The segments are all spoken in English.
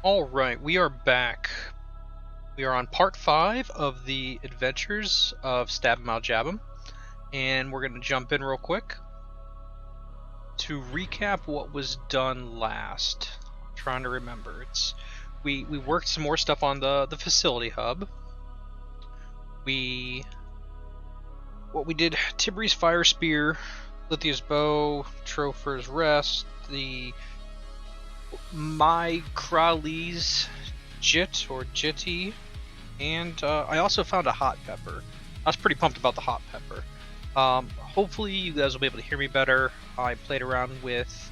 Alright, we are back. We are on part 5 of the adventures of Stabbum al-Jabbum, and we're going to jump in real quick to recap what was done last. I'm trying to remember. We worked some more stuff on the facility hub. What we did, Tibri's Fire Spear, Lithia's Bow, Trofer's Rest, the My Crowley's Jit or Jitty, and I also found a hot pepper. I was pretty pumped about the hot pepper. Hopefully you guys will be able to hear me better. I played around with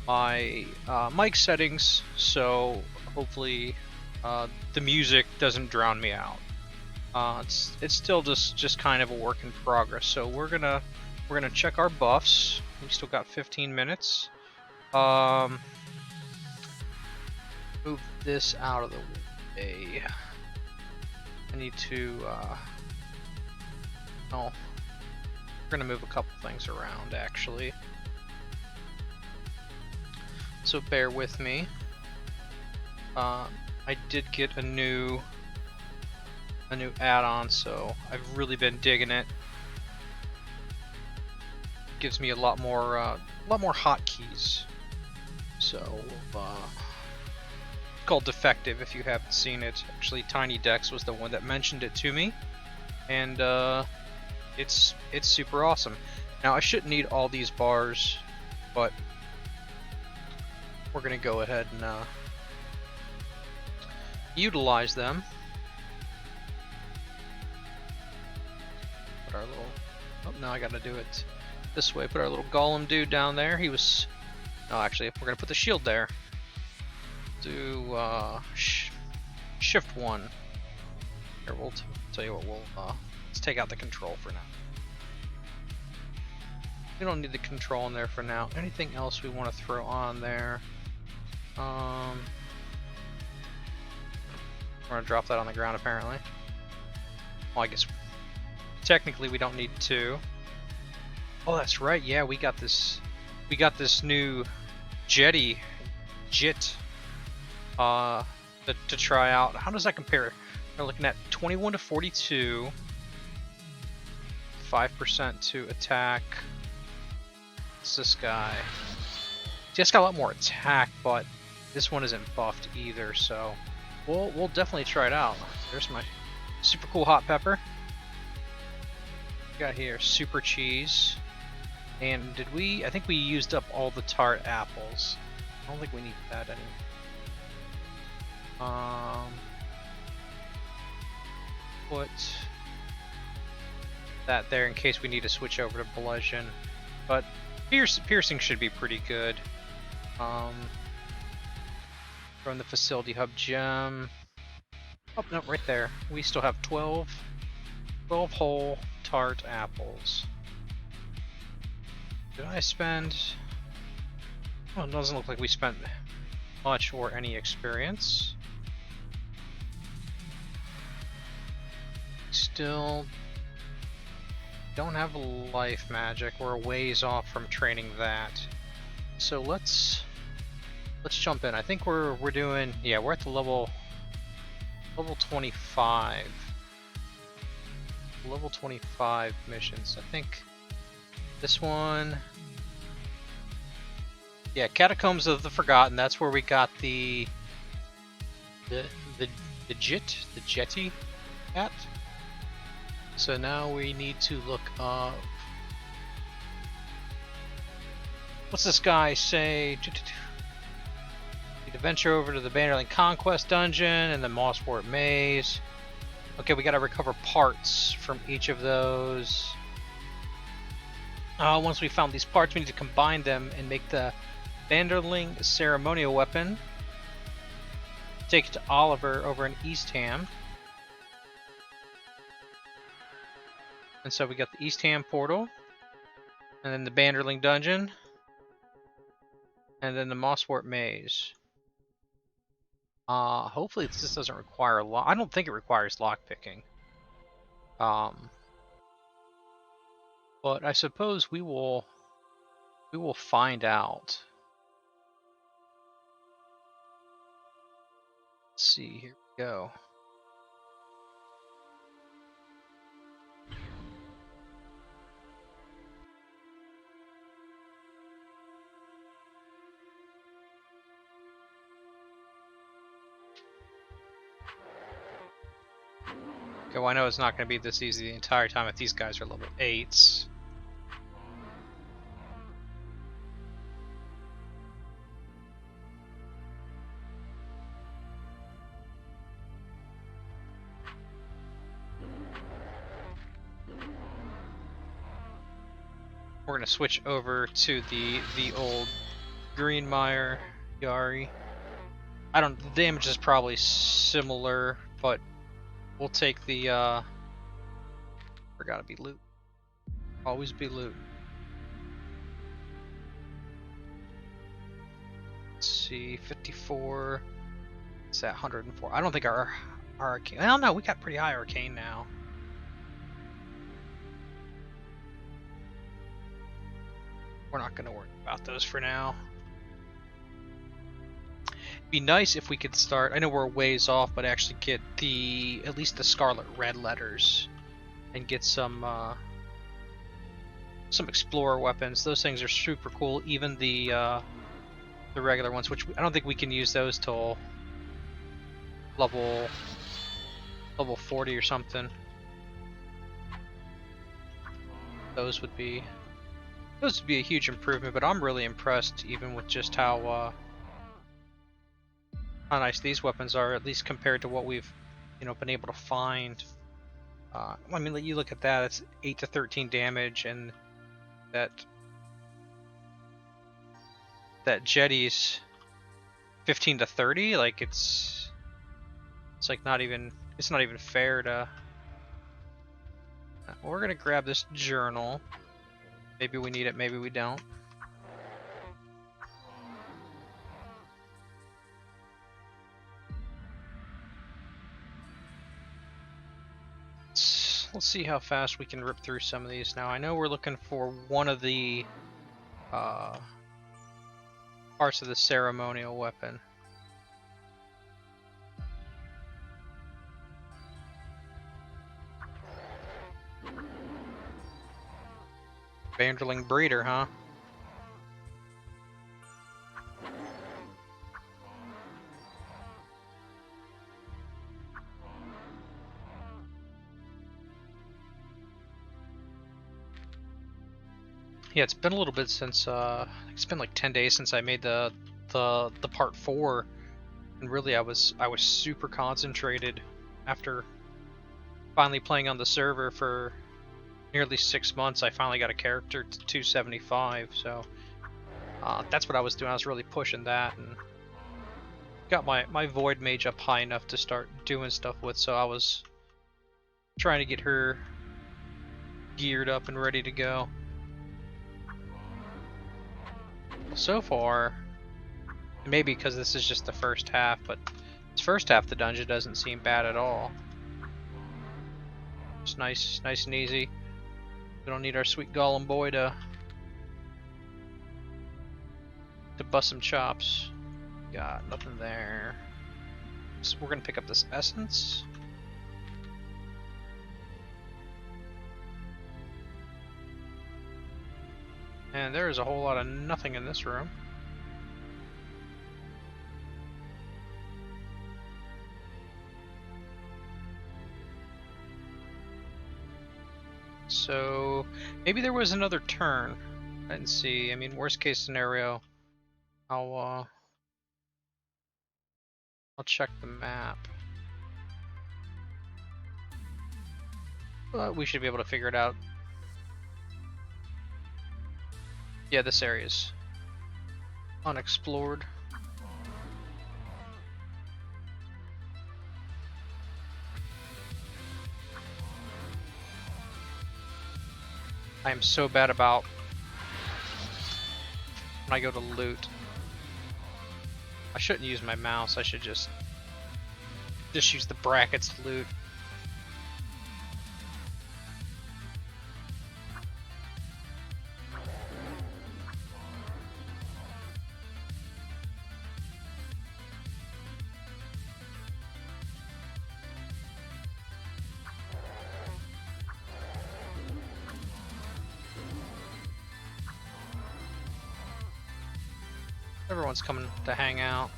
my mic settings, so hopefully the music doesn't drown me out. It's still just kind of a work in progress. So we're gonna check our buffs. We still got 15 minutes. Move this out of the way. I need to, we're gonna move a couple things around actually. So bear with me. I did get a new add-on, so I've really been digging it. Gives me a lot more hotkeys. So, called Defective if you haven't seen it. Actually, Tiny Dex was the one that mentioned it to me, and it's super awesome. Now I shouldn't need all these bars, but we're gonna go ahead and utilize them. Put our little, oh no, I gotta do it this way. Put our little golem dude down there. He was, no, actually we're gonna put the shield there. Do shift 1. Here, we'll tell you what, let's take out the control for now. We don't need the control in there for now. Anything else we want to throw on there? We're gonna drop that on the ground apparently. Well, I guess technically we don't need to. Oh, that's right. Yeah, we got this new jit to try out. How does that compare? We're looking at 21 to 42, 5% to attack. What's this guy? See, it's got a lot more attack, but this one isn't buffed either, so we'll definitely try it out. There's my super cool hot pepper. Got here super cheese. And did we? I think we used up all the tart apples. I don't think we need that anymore. Put that there in case we need to switch over to bludgeon, but piercing should be pretty good. From the facility hub gem. Oh no, right there. We still have 12 whole tart apples. Did I spend? Well, it doesn't look like we spent much or any experience. Still don't have life magic. We're a ways off from training that. So let's jump in. I think we're doing, yeah, we're at the level 25. Level 25 missions. I think this one, yeah, Catacombs of the Forgotten. That's where we got the jetty at. So now we need to look up. What's this guy say? Need to venture over to the Vanderling Conquest Dungeon and the Mosswort Maze. Okay, we gotta recover parts from each of those. Once we found these parts, we need to combine them and make the Vanderling ceremonial weapon. Take it to Oliver over in Eastham. And so we got the Eastham portal, and then the Vanderling dungeon, and then the Mosswort maze. Hopefully this doesn't require I don't think it requires lockpicking. But I suppose we will find out. Let's see, here we go. Okay, well, I know it's not going to be this easy the entire time if these guys are level 8s. We're going to switch over to the old Greenmire Yari. The damage is probably similar, but we'll take the forgot to be loot. Always be loot. Let's see, 54. It's at 104. I don't think our arcane. I don't know. We got pretty high arcane now. We're not going to worry about those for now. It'd be nice if we could start. I know we're a ways off, but actually get at least the Scarlet Red letters, and get some explorer weapons. Those things are super cool. Even the regular ones, which I don't think we can use those till level 40 or something. Those would be a huge improvement, but I'm really impressed even with just how nice these weapons are, at least compared to what we've been able to find. I mean, you look at that, it's 8 to 13 damage, and that jetty's 15 to 30. Like it's like not even fair to. We're gonna grab this journal. Maybe we need it, maybe we don't. Let's see how fast we can rip through some of these now. I know we're looking for one of the parts of the ceremonial weapon. Vanderling breeder, huh? Yeah, it's been a little bit since it's been like 10 days since I made the part 4, and really I was super concentrated after finally playing on the server for nearly 6 months. I finally got a character to 275, so that's what I was doing. I was really pushing that, and got my Void Mage up high enough to start doing stuff with, so I was trying to get her geared up and ready to go. So far, maybe because this is just the first half, but this first half of the dungeon doesn't seem bad at all. It's nice and easy. We don't need our sweet golem boy to bust some chops. Got nothing there. So we're gonna pick up this essence. And there is a whole lot of nothing in this room. So maybe there was another turn. I didn't see. I mean, worst case scenario, I'll check the map. But we should be able to figure it out. Yeah, this area's unexplored. I am so bad about when I go to loot. I shouldn't use my mouse. I should just use the brackets to loot. Everyone's coming to hang out.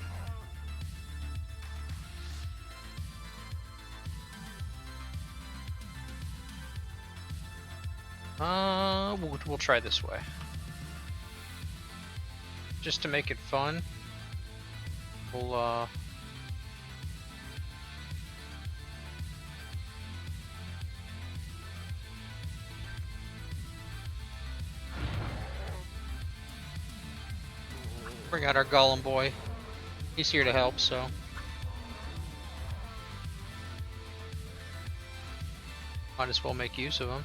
We'll try this way. Just to make it fun. We'll bring out our golem boy. He's here to help, so might as well make use of him.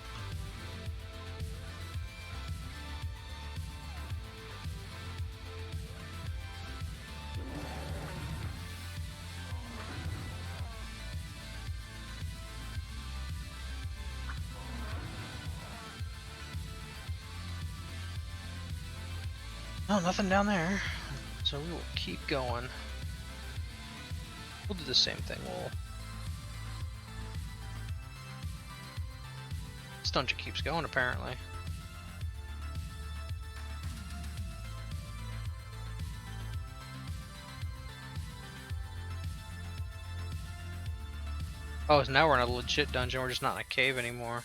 Oh, nothing down there. So we will keep going. We'll do the same thing. This dungeon keeps going, apparently. Oh, so now we're in a legit dungeon. We're just not in a cave anymore.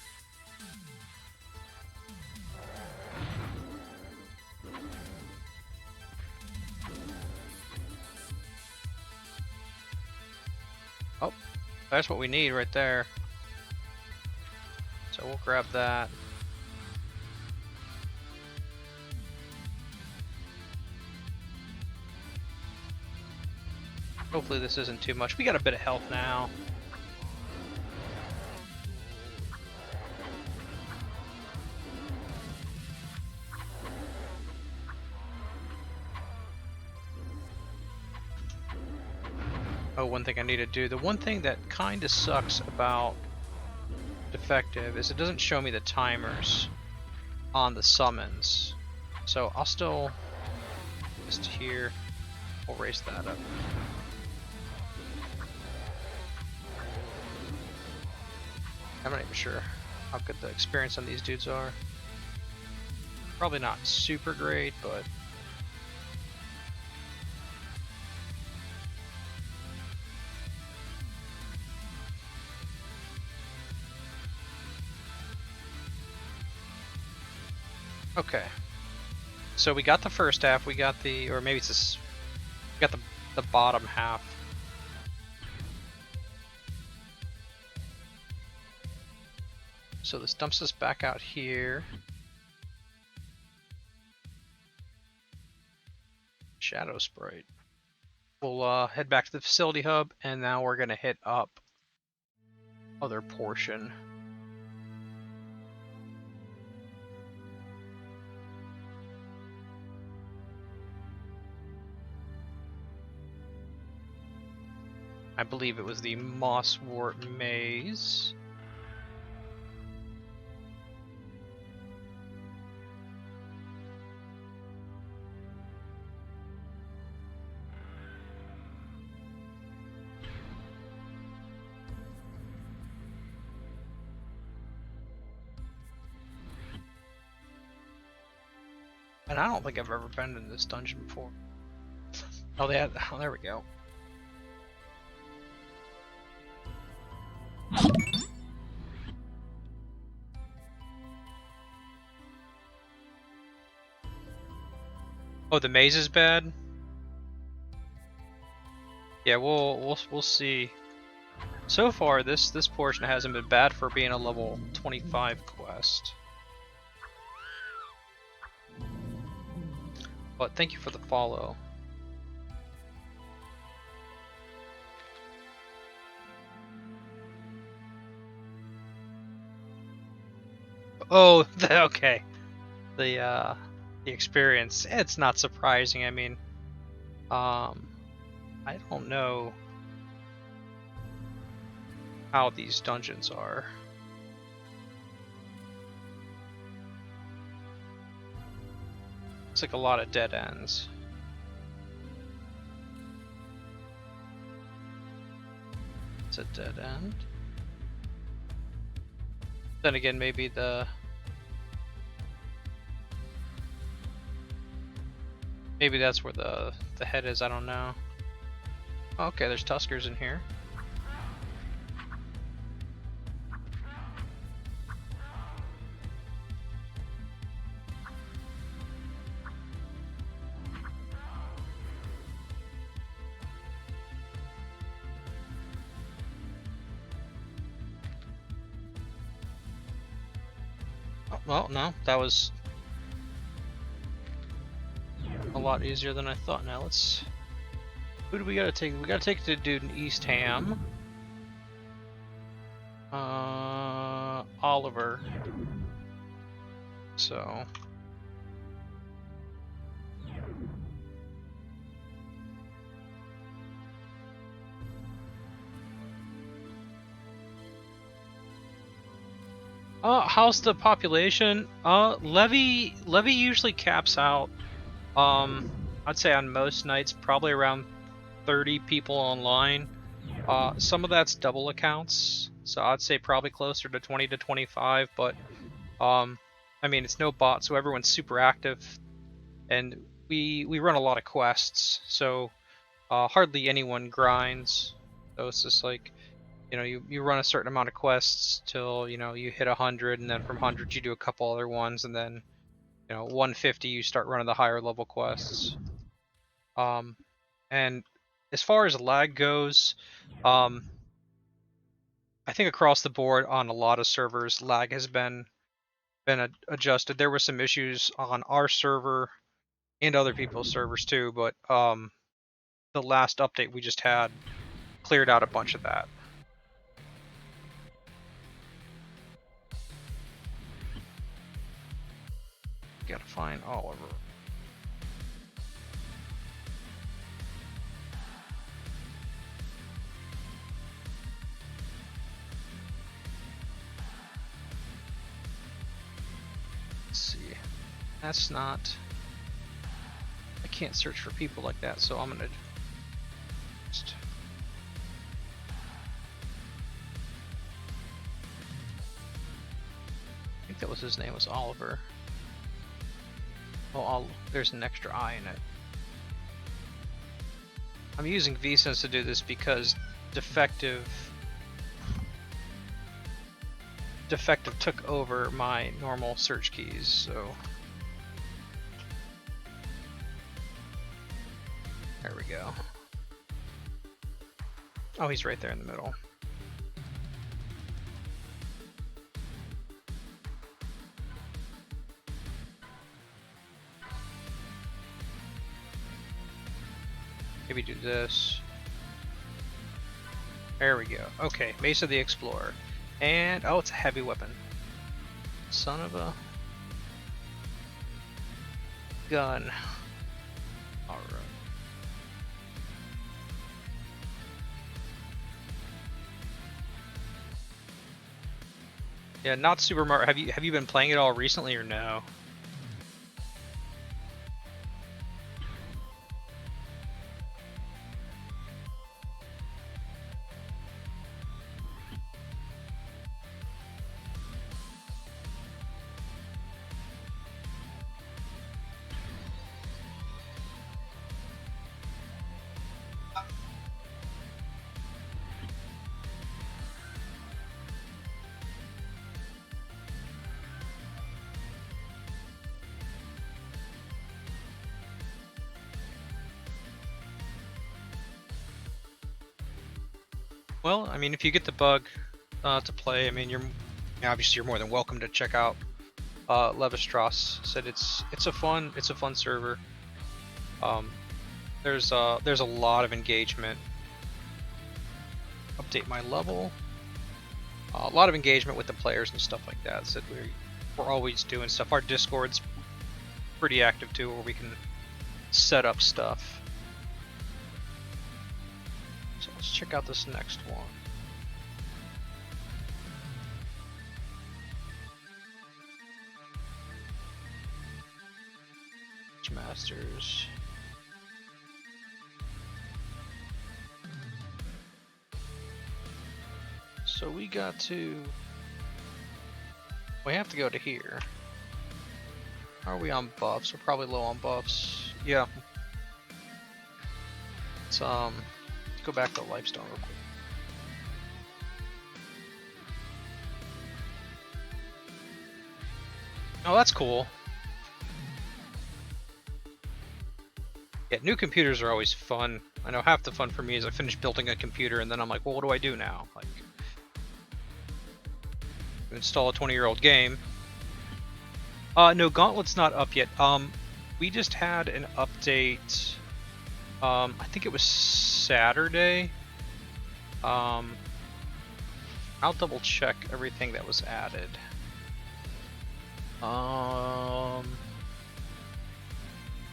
Oh, that's what we need right there. So we'll grab that. Hopefully this isn't too much. We got a bit of health now. Oh, one thing I need to do. The one thing that kind of sucks about Defective is it doesn't show me the timers on the summons. So I'll still just here. We'll raise that up. I'm not even sure how good the experience on these dudes are. Probably not super great, but okay. So we got the first half, we got the, or maybe it's this, we got the bottom half. So this dumps us back out here. Shadow Sprite. We'll head back to the facility hub, and now we're gonna hit up other portion. I believe it was the Mosswort Maze. And I don't think I've ever been in this dungeon before. Oh, they had. Oh, there we go. Oh, the maze is bad. Yeah, we'll see. So far, this portion hasn't been bad for being a level 25 quest. But thank you for the follow. Oh, okay. The experience. It's not surprising. I mean, I don't know how these dungeons are. It's like a lot of dead ends. It's a dead end. Then again, maybe the Maybe that's where the head is, I don't know. Okay, there's tuskers in here. Oh, well, no, that was a lot easier than I thought. Now let's... Who do we gotta take? We gotta take the dude in East Ham. Oliver. So... how's the population? Levy usually caps out, I'd say on most nights, probably around 30 people online. Some of that's double accounts, so I'd say probably closer to 20 to 25, but, I mean, it's no bot, so everyone's super active, and we run a lot of quests, so, hardly anyone grinds, so it's just like, you know, you run a certain amount of quests till, you know, you hit 100, and then from 100 you do a couple other ones, and then, you know, 150 you start running the higher level quests. And as far as lag goes, I think across the board on a lot of servers, lag has been adjusted. There were some issues on our server and other people's servers too, but the last update we just had cleared out a bunch of that. Gotta find Oliver. Let's see. That's not... I can't search for people like that, so I'm gonna just... I think that was his name, was Oliver. Oh, there's an extra I in it. I'm using vSense to do this because Defective took over my normal search keys, so there we go. Oh, he's right there in the middle. Maybe do this. There we go. Okay, Mace of the Explorer. And, oh, it's a heavy weapon. Son of a gun. Alright. Yeah, not Super Mario. Have you been playing it all recently or no? Well, I mean, if you get the bug to play, I mean, obviously you're more than welcome to check out Levistras. Said it's a fun server. There's a lot of engagement. Update my level. A lot of engagement with the players and stuff like that. Said we're always doing stuff. Our Discord's pretty active too, where we can set up stuff. So let's check out this next one. Masters. So we have to go to here. Are we on buffs? We're probably low on buffs. Yeah, let's go back to Lifestone real quick. Oh, that's cool. Yeah, new computers are always fun. I know half the fun for me is I finish building a computer and then I'm like, well, what do I do now? Like, install a 20-year-old game. No, Gauntlet's not up yet. We just had an update. I think it was Saturday. I'll double check everything that was added.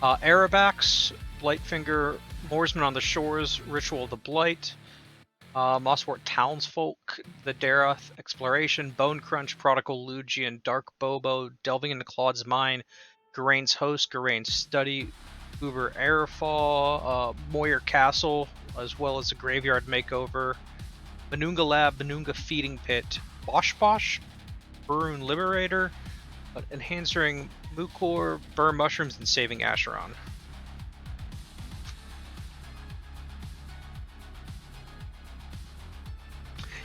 Arabax, Blightfinger, Moorsman on the Shores, Ritual of the Blight, Mosswort Townsfolk, the Darath Exploration, Bone Crunch, Prodigal Lugian, Dark Bobo, Delving into Claude's Mine, Garain's Host, Garain's Study, Uber Airfall, Moyer Castle, as well as a Graveyard Makeover, Benunga Lab, Benunga Feeding Pit, Bosh Bosh, Burun Liberator, Enhancing Mukor, Burn Mushrooms, and Saving Asheron.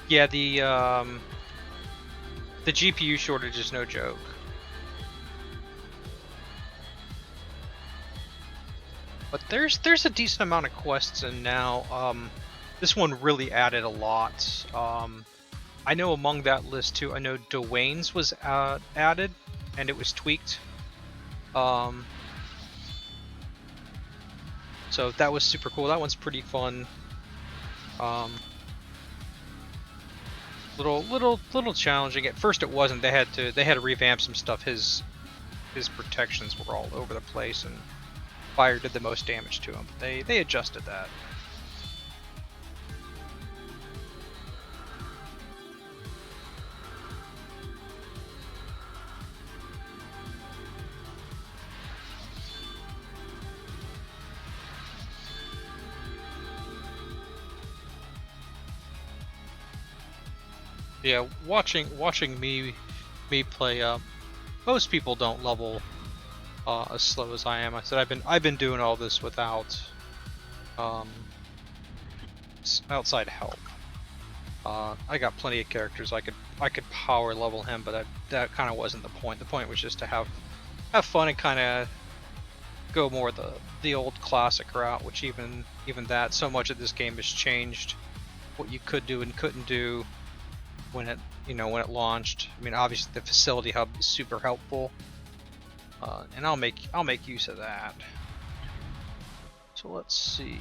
Yeah, the GPU shortage is no joke. But there's a decent amount of quests in now. This one really added a lot. I know among that list too, I know Dwayne's was added, and it was tweaked. So that was super cool. That one's pretty fun. Little challenging. At first it wasn't. They had to revamp some stuff. His protections were all over the place, and fire did the most damage to him. But they adjusted that. Yeah, watching me play. Most people don't level as slow as I am. I said I've been doing all this without outside help. I got plenty of characters I could power level him, but that kind of wasn't the point. The point was just to have fun and kind of go more the old classic route. Which even that, so much of this game has changed what you could do and couldn't do when it launched. I mean, obviously the facility hub is super helpful, and I'll make use of that. So let's see.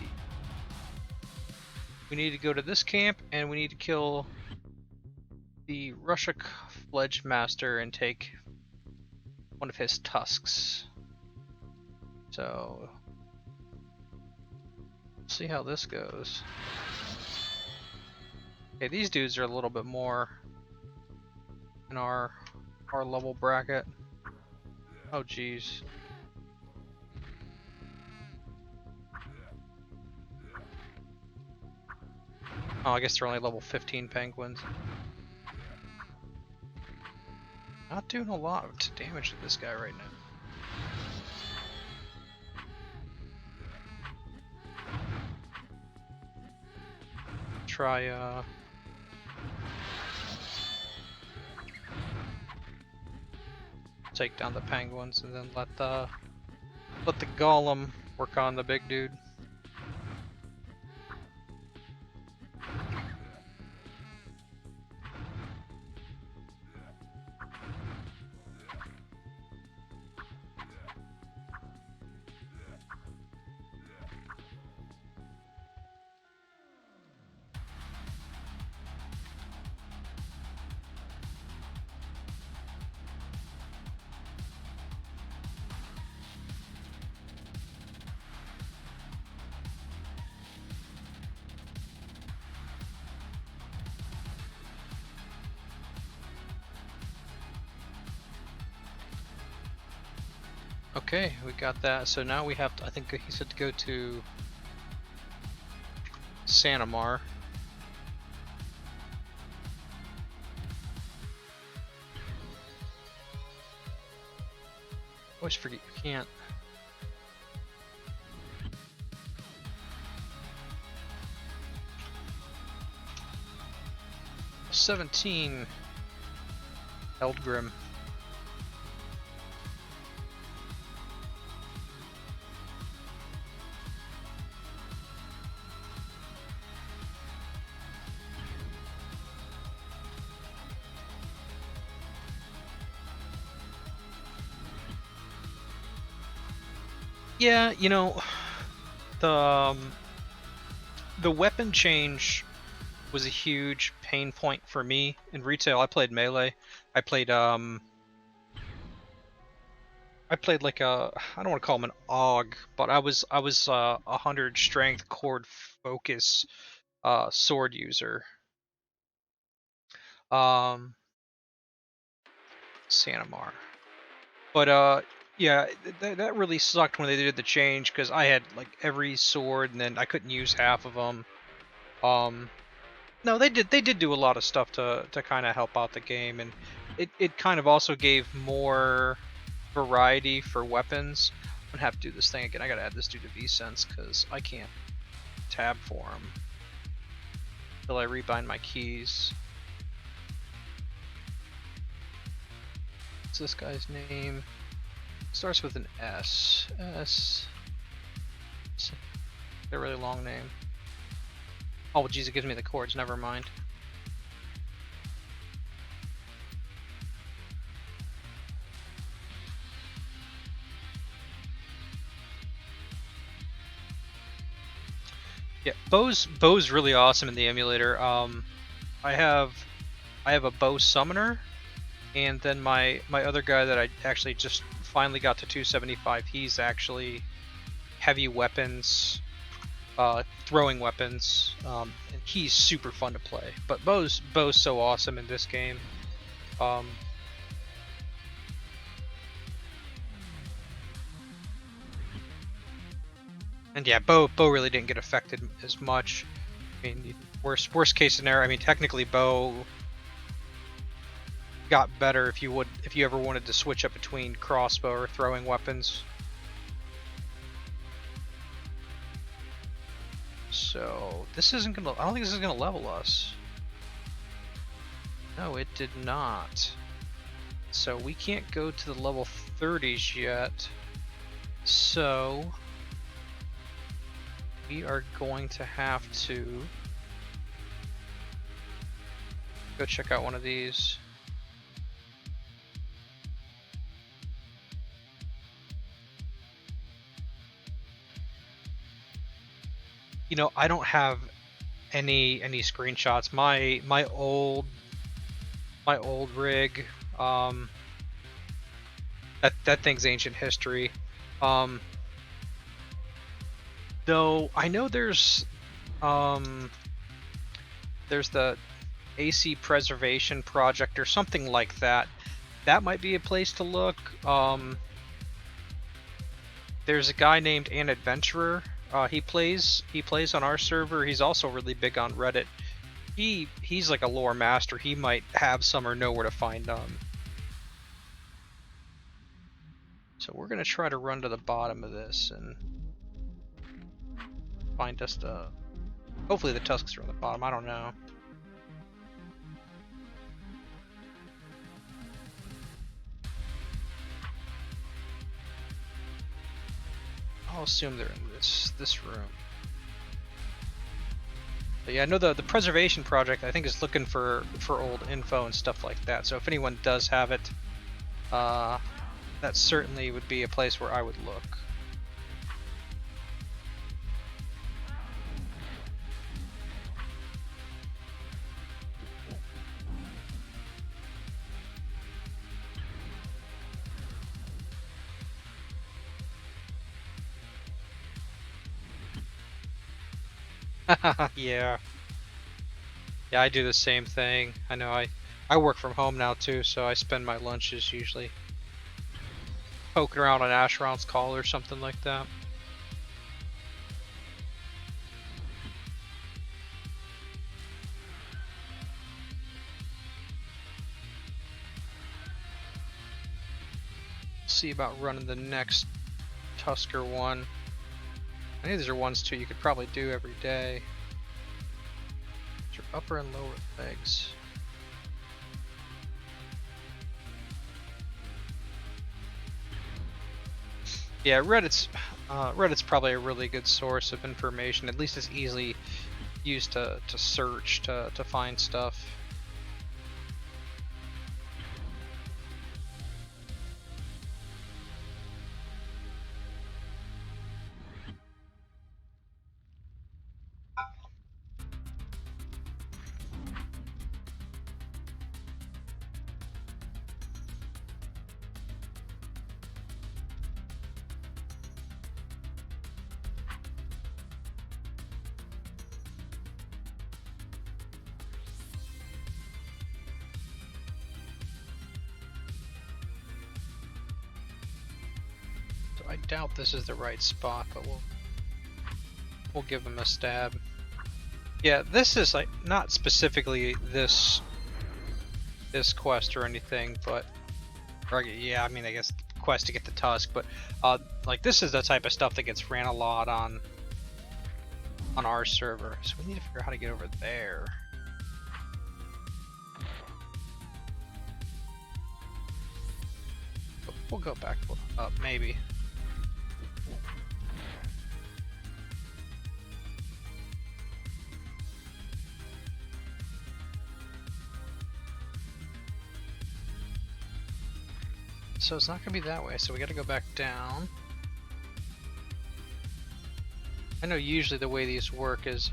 We need to go to this camp, and we need to kill the Rushuk Fledge Master and take one of his tusks. So let's see how this goes. Okay, these dudes are a little bit more in our level bracket. Oh geez. Oh, I guess they're only level 15 penguins. Not doing a lot of damage to this guy right now. Try take down the penguins and then let the golem work on the big dude. Okay, we got that. So now we have to, I think he said to go to Sanamar. Always forget you can't. 17. Eldgrim. Yeah, you know, the weapon change was a huge pain point for me in retail. I played melee. I played like a, I don't want to call him an AUG, but I was 100 strength cord focus sword user. Sanamar. But yeah, that really sucked when they did the change because I had like every sword and then I couldn't use half of them. No, they did do a lot of stuff to kind of help out the game, and it kind of also gave more variety for weapons. I'm gonna have to do this thing again. I gotta add this dude to V-Sense because I can't tab for him until I rebind my keys. What's this guy's name? Starts with an S. S. It's a really long name. Oh, geez, it gives me the chords. Never mind. Yeah, bow's really awesome in the emulator. I have a bow summoner, and then my other guy that I actually just finally got to 275. He's actually heavy weapons, throwing weapons, and he's super fun to play. But bow's so awesome in this game. And yeah, bow really didn't get affected as much. I mean, worst case scenario. I mean, technically bow got better if you ever wanted to switch up between crossbow or throwing weapons. So this isn't gonna. I don't think this is gonna level us. No, it did not. So we can't go to the level 30s yet. So we are going to have to go check out one of these. You know, I don't have any screenshots. My old rig, that thing's ancient history. Though I know there's the AC Preservation Project or something like that. That might be a place to look. There's a guy named An Adventurer. He plays on our server. He's also really big on Reddit. He's like a lore master. He might have some or know where to find them. So we're gonna try to run to the bottom of this and find us the. Hopefully the tusks are on the bottom. I don't know. I'll assume they're in this room. But yeah, I know the Preservation Project I think is looking for old info and stuff like that. So if anyone does have it, that certainly would be a place where I would look. Yeah. Yeah, I do the same thing. I know I work from home now too, so I spend my lunches usually poking around on Asheron's call or something like that. See about running the next Tusker one. I think these are ones too you could probably do every day. Your upper and lower legs. Yeah, Reddit's probably a really good source of information. At least it's easily used to search to find stuff. I doubt this is the right spot, but we'll give him a stab. Yeah, this is like not specifically this quest or anything, but yeah, I mean I guess quest to get the tusk, but like this is the type of stuff that gets ran a lot on our server. So we need to figure out how to get over there. We'll go back up, maybe. So it's not going to be that way, so we got to go back down. I know usually the way these work is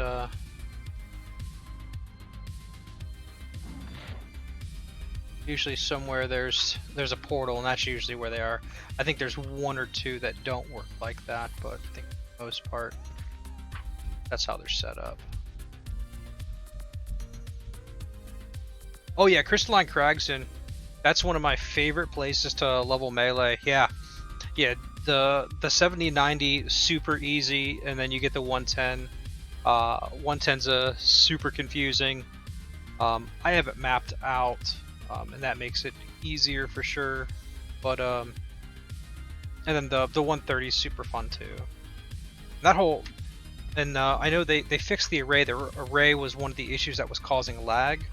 usually somewhere there's a portal, and that's usually where they are. I think there's one or two that don't work like that, but I think for the most part that's how they're set up. Oh yeah, Crystalline Cragston. That's one of my favorite places to level melee. Yeah, the 70-90 super easy, and then you get the 110. 110's super confusing. I have it mapped out, and that makes it easier for sure. But and then the 130 is super fun too. That whole, and I know they fixed the array. The array was one of the issues that was causing lag.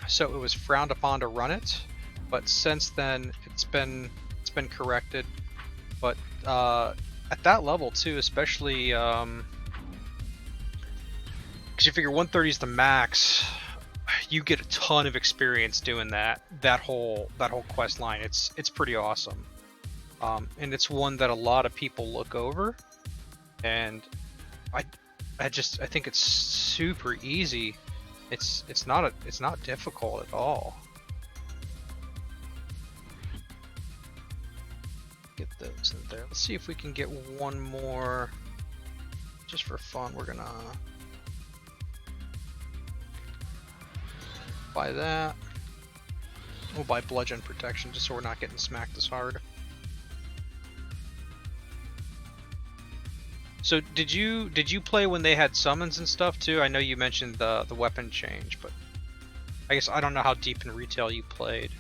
So it was frowned upon to run it, but since then it's been corrected. But at that level too, especially because you figure 130 is the max, you get a ton of experience doing that whole quest line. It's pretty awesome, and it's one that a lot of people look over, and I think it's super easy. It's not difficult at all. Get those in there. Let's see if we can get one more just for fun. We're gonna buy that. We'll buy bludgeon protection just so we're not getting smacked as hard. So did you play when they had summons and stuff too? I know you mentioned the weapon change, but I guess I don't know how deep in retail you played.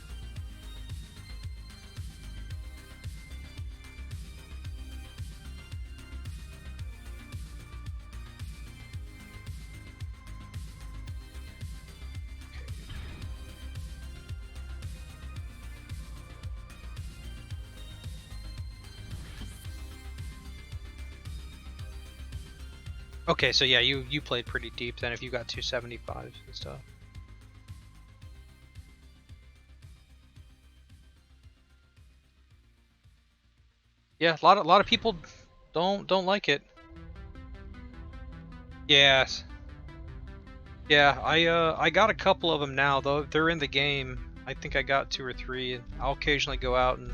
Okay, so yeah, you played pretty deep then if you got 275s and stuff. Yeah, a lot of people don't like it. Yes. Yeah, I got a couple of them now though. They're in the game. I think I got 2 or 3. I'll occasionally go out and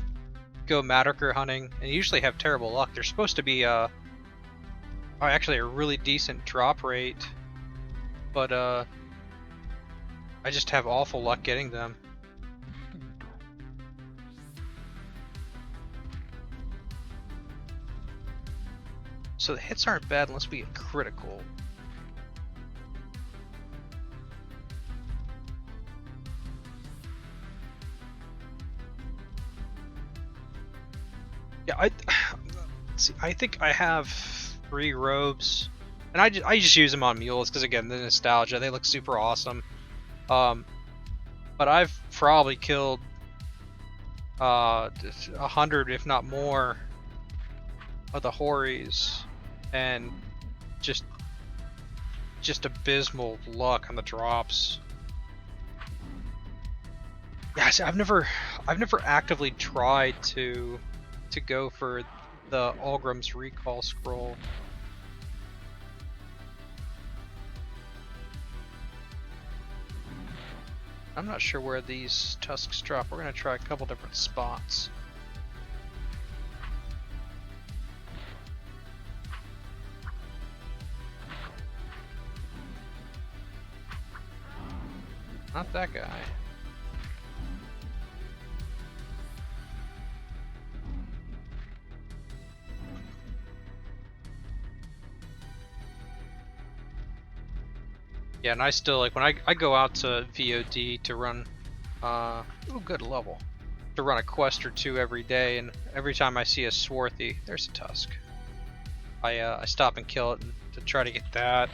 go Matoker hunting, and usually have terrible luck. They're supposed to be actually a really decent drop rate, but I just have awful luck getting them. So the hits aren't bad unless we get critical. Yeah, see, I think I have 3 robes, and I just use them on mules because again the nostalgia. They look super awesome. But I've probably killed 100 if not more of the Hories, and just abysmal luck on the drops. Yeah, see, I've never actively tried to go for the Algrim's recall scroll. I'm not sure where these tusks drop. We're gonna try a couple different spots. Not that guy. Yeah, and I still, like, when I go out to VOD to run, ooh, good level, to run a quest or two every day, and every time I see a swarthy, there's a tusk, I stop and kill it to try to get that.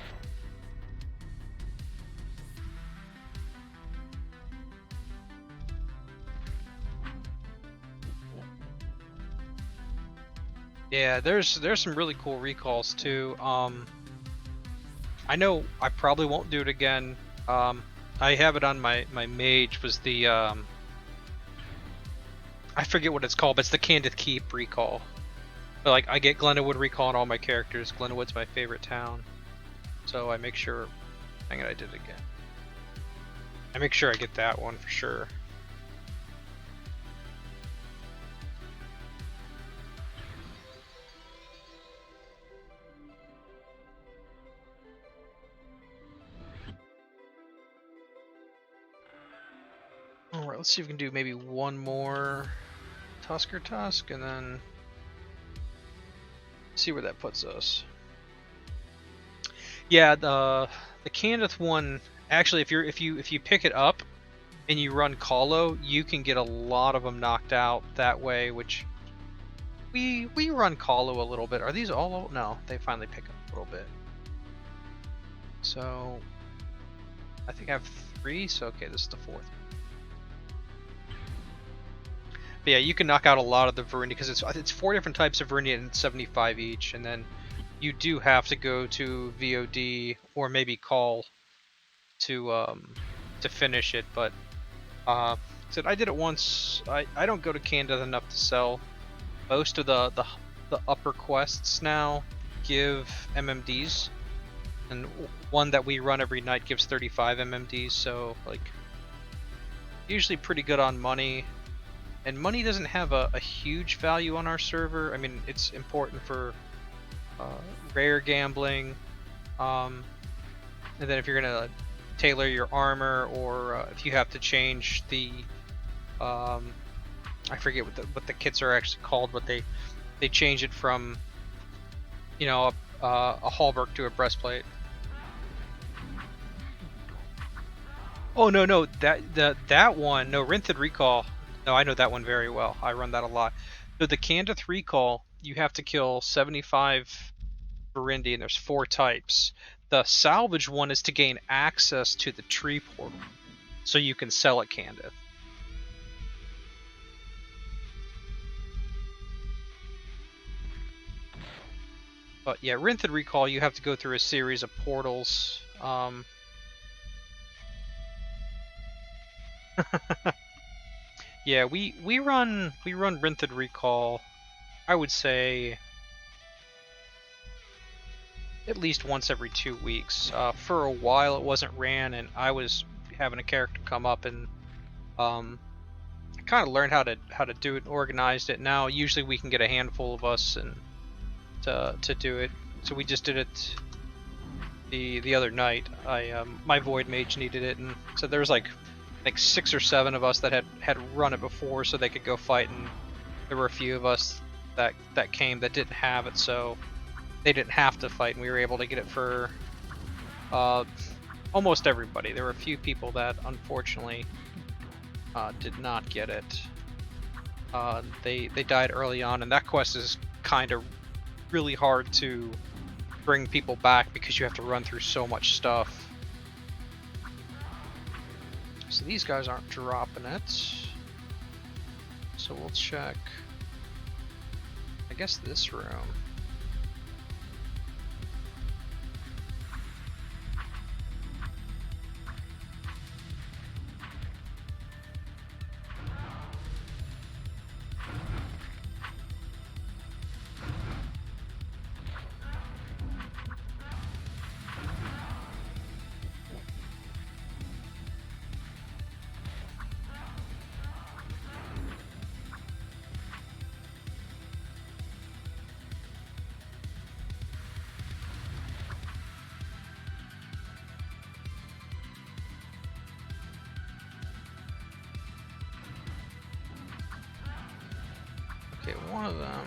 Yeah, there's some really cool recalls too. I know I probably won't do it again. I have it on my mage, was the I forget what it's called, but it's the Candith Keep recall. But like, I get Glenwood recall on all my characters. Glenwood's my favorite town, so I make sure. Dang it, I did it again. I make sure I get that one for sure. Alright, let's see if we can do maybe one more Tusker Tusk, and then see where that puts us. Yeah, the Candith one, actually, if you pick it up and you run Colo, you can get a lot of them knocked out that way, which we run Colo a little bit. Are these all? No, they finally pick up a little bit. So I think I have 3, so okay, this is the 4th. But yeah, you can knock out a lot of the Verindia, because it's 4 different types of Verindia and 75 each, and then you do have to go to VOD or maybe call to finish it. But so I did it once. I don't go to Candith enough to sell. Most of the upper quests now give MMDs, and one that we run every night gives 35 MMDs. So like, usually pretty good on money. And money doesn't have a huge value on our server. I mean, it's important for rare gambling, and then if you're gonna tailor your armor, or if you have to change the, I forget what the kits are actually called, but they change it from, you know, a hauberk to a breastplate. Oh no, that one, no, Rinthid Recall. No, I know that one very well. I run that a lot. So the Candith Recall, you have to kill 75 Verindia, and there's 4 types. The salvage one is to gain access to the tree portal, so you can sell at Candith. But yeah, Rinthid Recall, you have to go through a series of portals. Yeah, we run Rinthid Recall, I would say, at least once every 2 weeks. For a while it wasn't ran, and I was having a character come up, and I kind of learned how to do it and organized it. Now usually we can get a handful of us and to do it. So we just did it the other night. My Void Mage needed it, and so there was like 6 or 7 of us that had run it before, so they could go fight, and there were a few of us that came that didn't have it, so they didn't have to fight, and we were able to get it for almost everybody. There were a few people that unfortunately did not get it. They died early on, and that quest is kind of really hard to bring people back because you have to run through so much stuff. So these guys aren't dropping it. So we'll check, I guess, this room. Okay, one of them.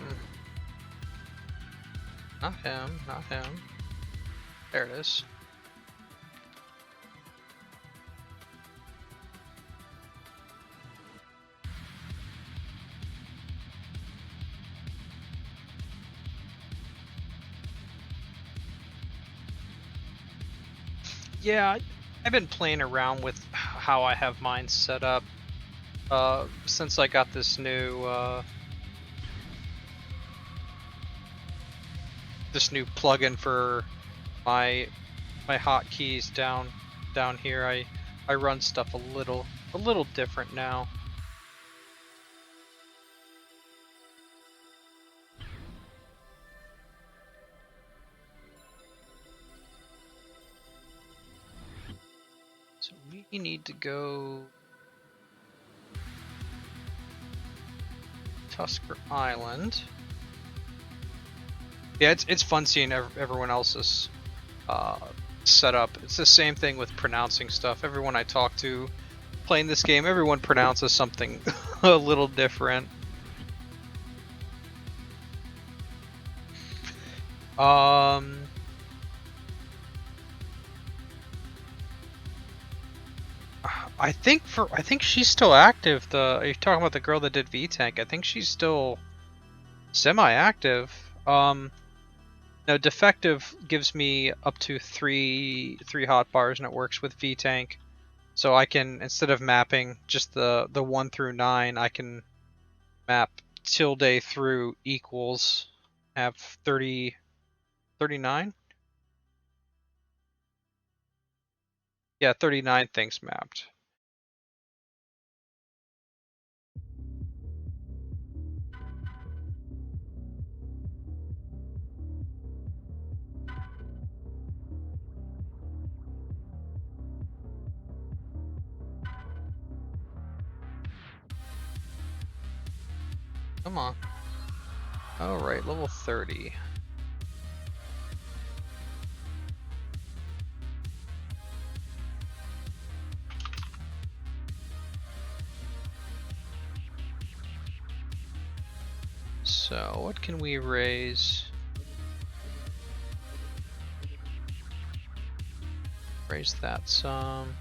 Not him, not him. There it is. Yeah, I've been playing around with how I have mine set up since I got this new plugin for my hotkeys down here. I run stuff a little different now. So we need to go Tusker Island. Yeah, it's fun seeing everyone else's setup. It's the same thing with pronouncing stuff. Everyone I talk to playing this game, everyone pronounces something a little different. I think she's still active. Are you talking about the girl that did V-Tank? I think she's still semi-active. No, defective gives me up to three hotbars, and it works with V-Tank. So I can, instead of mapping just the 1 through 9, I can map tilde through equals, have 39? Yeah, 39 things mapped. Come on. Alright, level 30. So, what can we raise? Raise that some.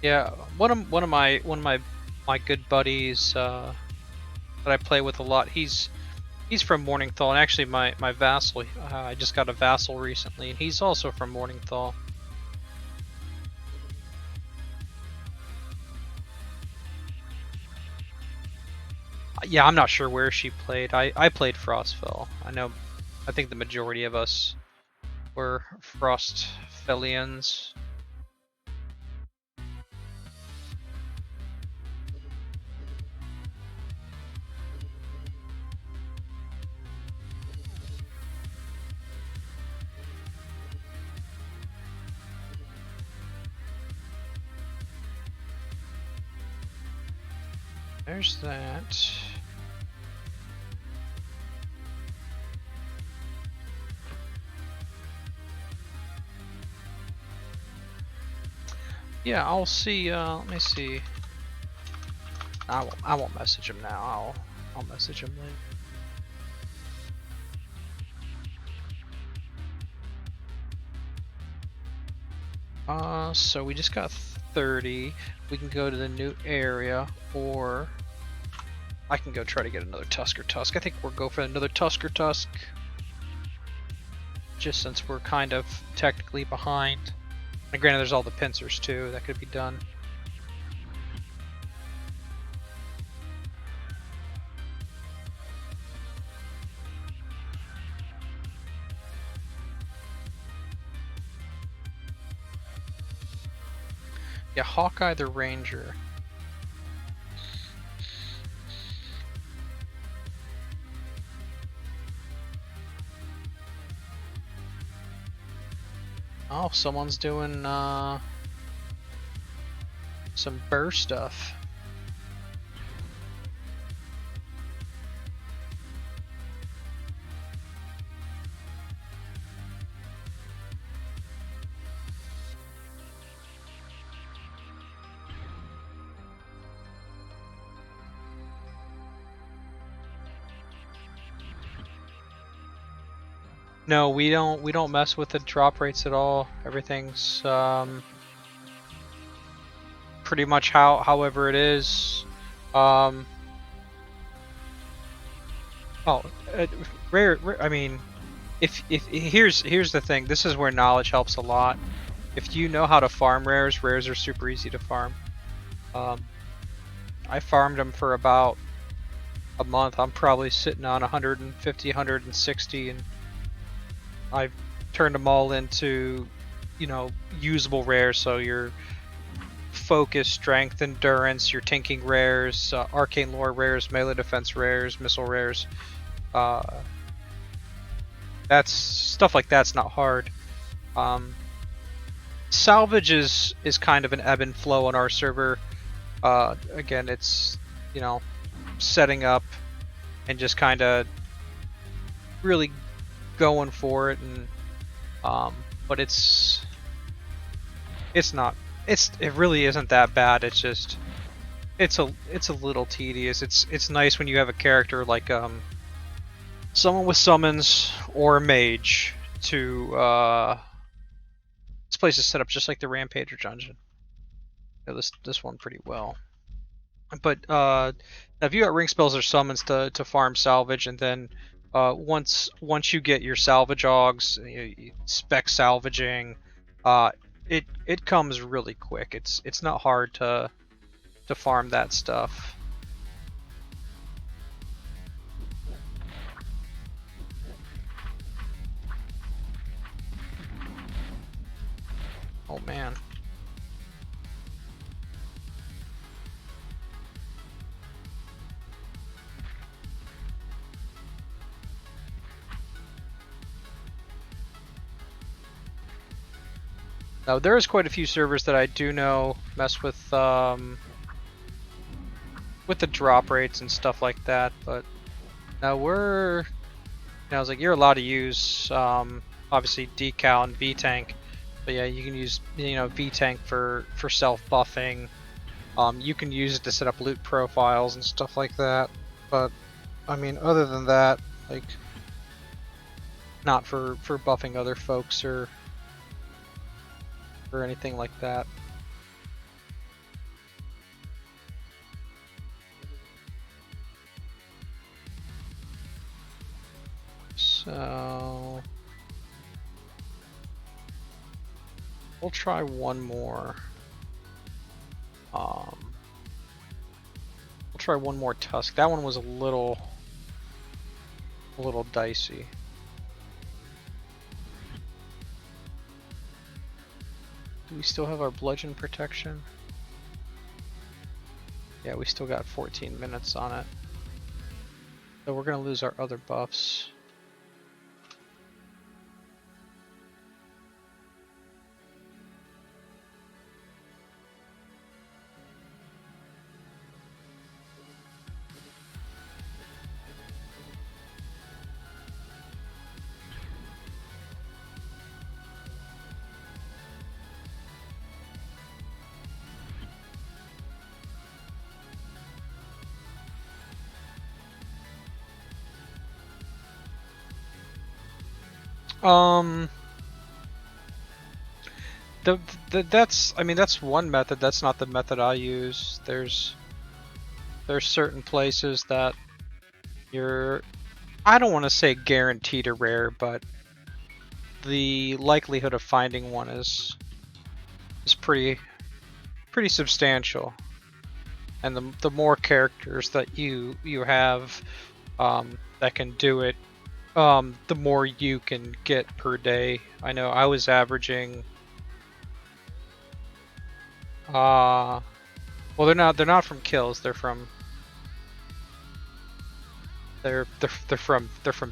Yeah, one of my good buddies that I play with a lot. He's from Morningthal, and actually my vassal. I just got a vassal recently, and he's also from Morningthal. Yeah, I'm not sure where she played. I played Frostfell. I think the majority of us were Frostfellians. There's that. Yeah, I'll see. Let me see. I won't message him now. I'll message him later. So we just got 30. We can go to the new area, or I can go try to get another tusker tusk. I think we'll go for another tusker tusk. just since we're kind of technically behind. And granted, there's all the pincers too that could be done. Yeah, Hawkeye the Ranger. Oh, someone's doing some burr stuff. No, we don't mess with the drop rates at all. Everything's pretty much however it is. Rare. I mean, if here's the thing. This is where knowledge helps a lot. If you know how to farm rares, rares are super easy to farm. I farmed them for about a month. I'm probably sitting on 150, 160, and I've turned them all into, you know, usable rares. So your focus, strength, endurance, your tinking rares, arcane lore rares, melee defense rares, missile rares. That's stuff like that's not hard. Salvage is kind of an ebb and flow on our server. Again, it's, you know, setting up and just kind of really going for it, and but it really isn't that bad. It's just it's a little tedious. It's nice when you have a character like someone with summons or a mage to this place is set up just like the Rampager dungeon. You know, this one pretty well. But if you got ring spells or summons to farm salvage, and then once you get your salvage augs, you spec salvaging, it comes really quick. It's not hard to farm that stuff. Oh man. Now there is quite a few servers that I do know mess with the drop rates and stuff like that, but now I was like, you're allowed to use obviously decal and V-tank, but yeah, you can use, you know, V-tank for self buffing. You can use it to set up loot profiles and stuff like that, but I mean, other than that, like, not for buffing other folks or anything like that. So we'll try one more. We'll try one more tusk. That one was a little dicey. Do we still have our bludgeon protection? Yeah, we still got 14 minutes on it. So we're gonna lose our other buffs. That's, I mean, that's one method. That's not the method I use. There's certain places that you're, I don't want to say guaranteed a rare, but the likelihood of finding one is pretty substantial. And the more characters that you have that can do it, the more you can get per day. I know I was averaging. Well, they're not from kills. They're from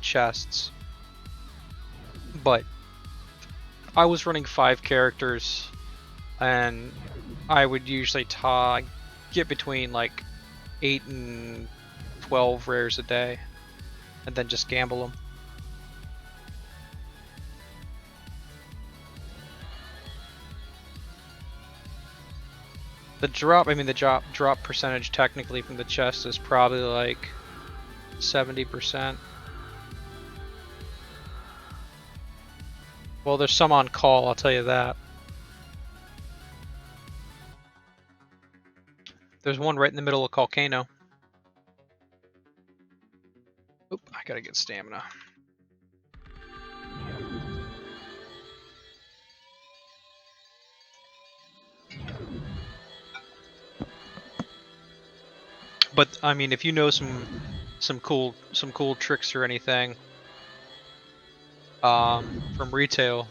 chests. But I was running 5 characters, and I would usually get between like 8 and 12 rares a day, and then just gamble them. The drop percentage technically from the chest is probably like 70%. Well, there's some on call, I'll tell you that. There's one right in the middle of Volcano. Oop, I gotta get stamina. But I mean, if you know some cool tricks or anything from retail,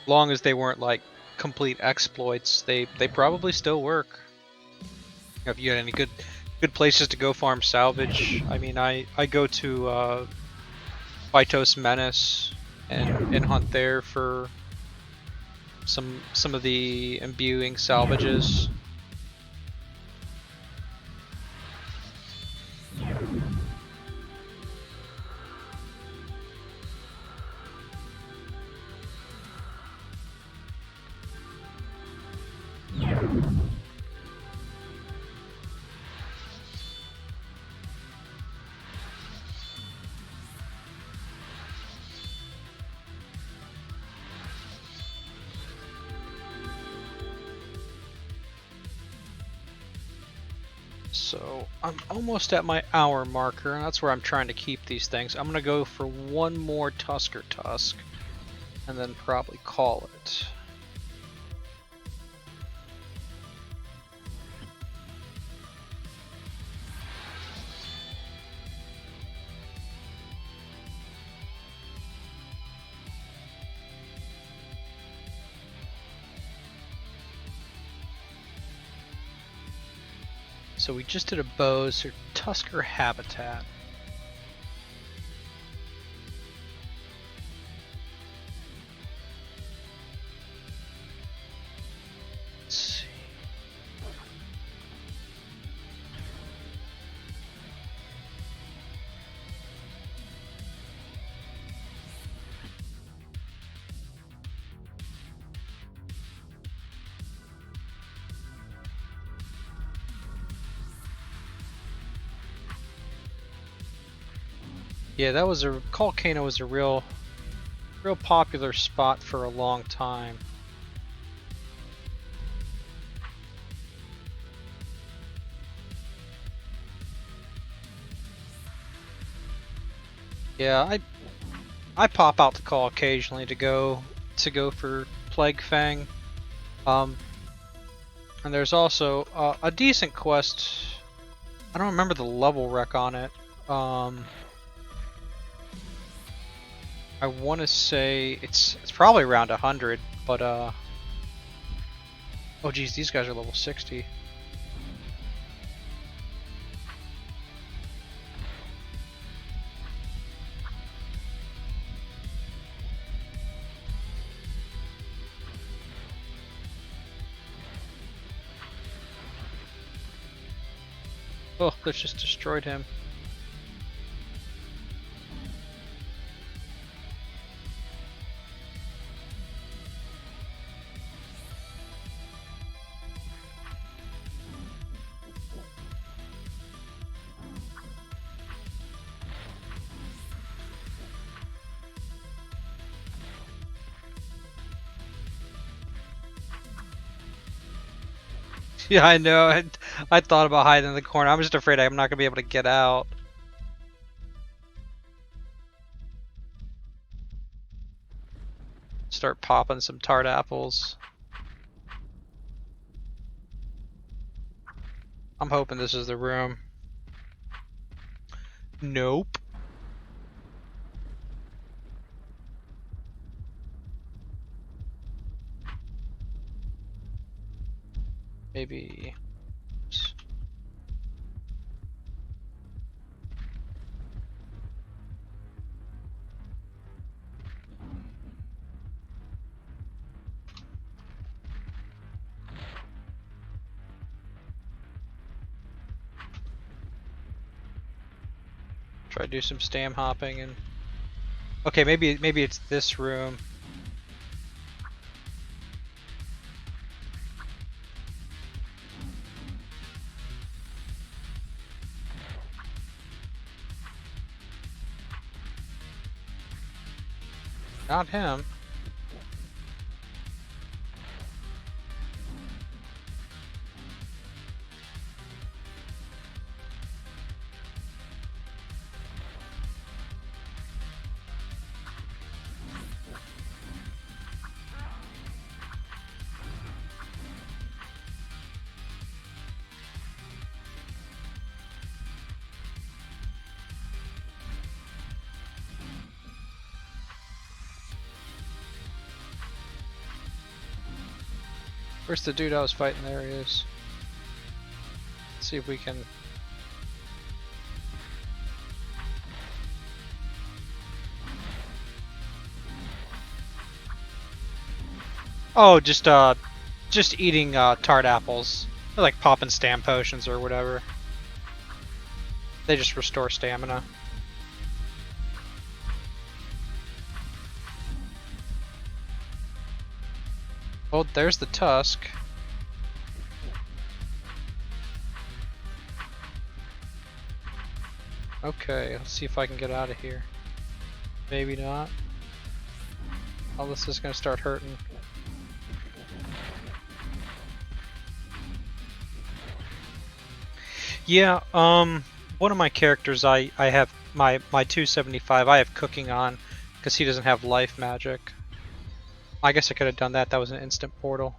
long as they weren't like complete exploits, they probably still work. If you had any good places to go farm salvage, I mean, I go to Vitos Menace and hunt there for some of the imbuing salvages. So I'm almost at my hour marker, and that's where I'm trying to keep these things. I'm gonna go for one more tusker tusk, and then probably call it. So we just did a bows or tusker habitat. Let's see. Yeah, that was Volcano was a real popular spot for a long time. Yeah, I pop out to call occasionally to go for Plague Fang. And there's also a decent quest. I don't remember the level rec on it. I want to say it's probably around 100, but oh geez, these guys are level 60. Oh, let's just destroyed him. Yeah, I know. I thought about hiding in the corner. I'm just afraid I'm not gonna be able to get out. start popping some tart apples. I'm hoping this is the room. Nope. Maybe. Try to do some stam hopping and. Okay, maybe it's this room. Not him. Where's the dude I was fighting? There he is. Let's see if we can. Oh, just eating tart apples. They're like popping stam potions or whatever. They just restore stamina. Well, there's the tusk. Okay, let's see if I can get out of here. Maybe not. Oh, this is gonna start hurting. Yeah, one of my characters, I have my 275, I have cooking on, because he doesn't have life magic. I guess I could have done that, that was an instant portal.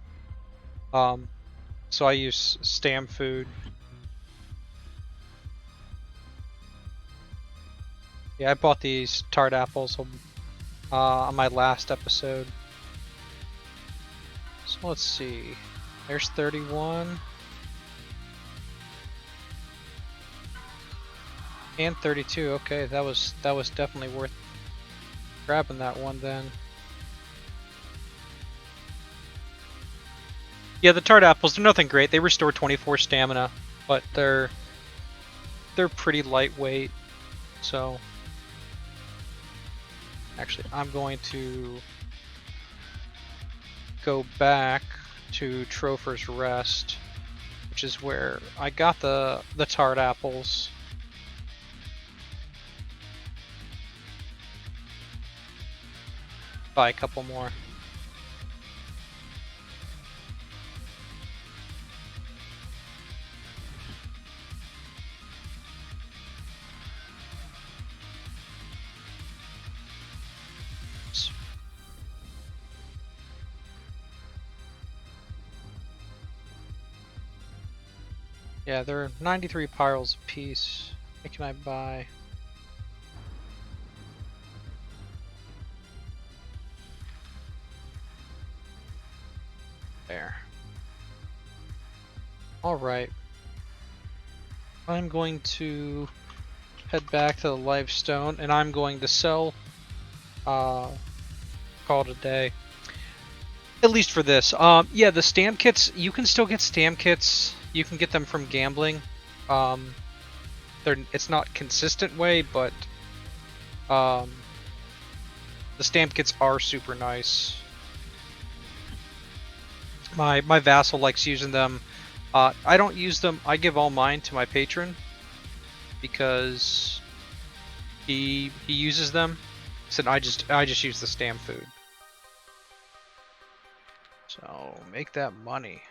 So I use stam food. Yeah, I bought these tart apples on my last episode. So let's see, there's 31. And 32, okay, that was definitely worth grabbing that one then. Yeah, the tart apples, they're nothing great. They restore 24 stamina, but they're pretty lightweight. So actually, I'm going to go back to Trofer's Rest, which is where I got the tart apples. Buy a couple more. Yeah, they're 93 pyrals a piece. What can I buy? There. Alright. I'm going to head back to the Lifestone, and I'm going to sell, call it a day. At least for this. Yeah, the stam kits, you can still get stam kits. You can get them from gambling. It's not consistent way, but the stam kits are super nice. My vassal likes using them. I don't use them. I give all mine to my patron because he uses them. So I just use the stam food. So make that money.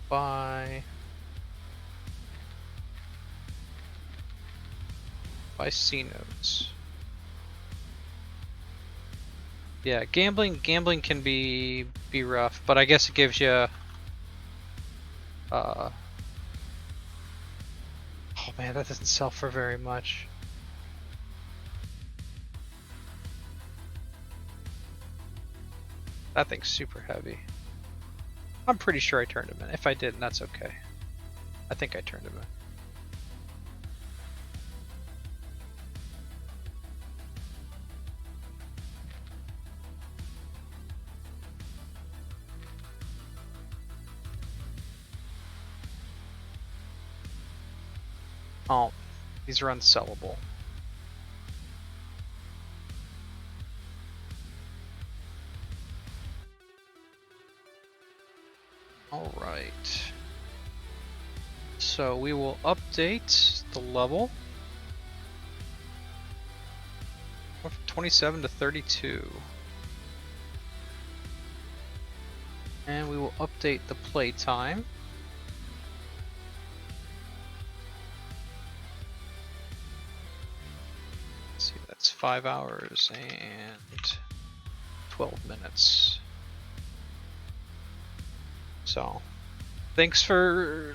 Bye. By C nodes. Yeah, gambling can be rough, but I guess it gives you oh man, that doesn't sell for very much. That thing's super heavy. I'm pretty sure I turned him in. If I didn't, that's okay. I think I turned him in. Oh, these are unsellable. Alright. So we will update the level from 27 to 32. And we will update the playtime. Let's see, that's 5 hours and 12 minutes. So, thanks for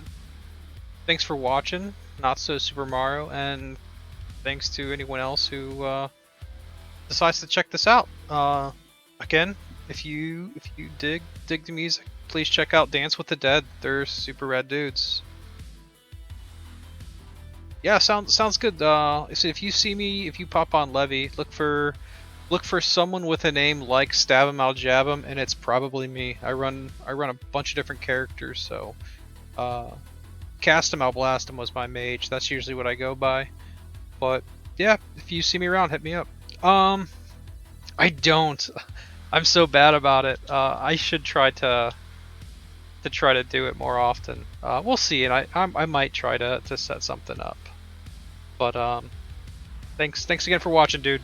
watching Not So Super Mario, and thanks to anyone else who decides to check this out. Again, if you dig the music, please check out Dance with the Dead. They're super rad dudes. Yeah, sounds good. So if you see me, if you pop on Levy, look for someone with a name like Stabbum, al-Jabbum, and it's probably me. I run a bunch of different characters, so Cast 'em, I'll blast 'em was my mage. That's usually what I go by. But yeah, if you see me around, hit me up. I don't. I'm so bad about it. I should try to do it more often. We'll see, and I might try to set something up. But thanks again for watching, dude.